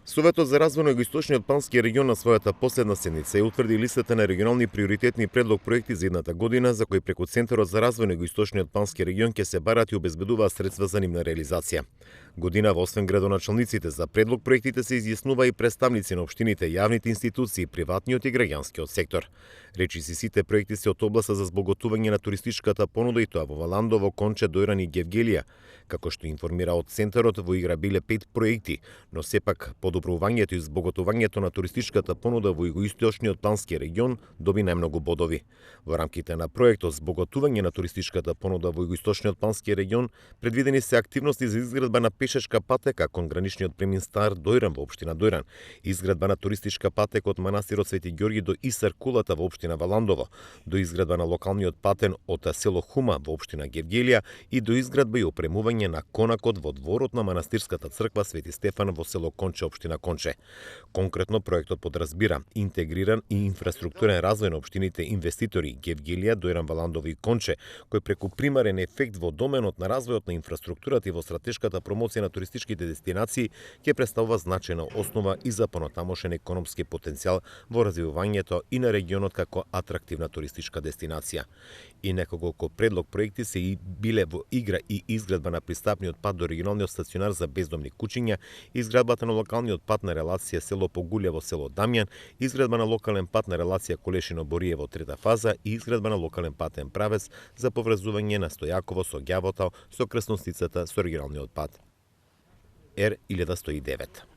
Советот за развој на Југоисточниот Бански регион на својата последна седница ја утврди листата на регионални приоритетни предлог проекти за едната година, за кои преку Центарот за развој на Југоисточниот Бански регион ќе се барат и обезбедуваат средства за нивна реализација. Годинава, освен градоначалниците, за предлог проектите се изјаснува и представници на општините, јавните институции, приватниот и граѓанскиот сектор. Речиси сите проекти се од областа за збогатување на туристичката понуда и тоа во Валандово, Конче, Дојран и Гевгелија. Како што информира од Центарот, во игра биле 5 проекти, но сепак подобрувањето и збогатувањето на туристичката понуда во Југоисточниот Бански регион доби најмногу бодови. Во рамките на проектот збогатување на туристичката понуда во Југоисточниот Бански регион предвидени се активности за изградба на пешешка патека кон граничниот премин Стар Дојран во општина Дојран, изградба на туристичка патека од манастирот Свети Ѓорги до Исар Кулата во општина Валандово, до изградба на локалниот патен од село Хума во општина Гевгелија и до изградба и опремување на конакот во дворот на манастирската црква Свети Стефан во село Конче, општина Конче. Конкретно проектот подразбира интегриран и инфраструктурен развој на општините инвеститори Гевгелија, Дојран, Валандово и Конче, кој преку примарен ефект во доменот на развојот на инфраструктурата и во стратешката промоција на туристичките дестинации ќе представува значајна основа и за понатамошен економски потенцијал во развивањето и на регионот како атрактивна туристичка дестинација. И неколку предлог проекти се и биле во игра и изградба на пристапниот пат до регионалниот стационар за бездомни куќиња, изградбата на локалниот пат на релација село Погулјево село Дамјан, изградба на локален пат на релација Колешино-Бориево трета фаза и изградба на локален патен правец за поврзување на Стојаково со Ѓавотал со крстоносницата со регионалниот пат Р1109.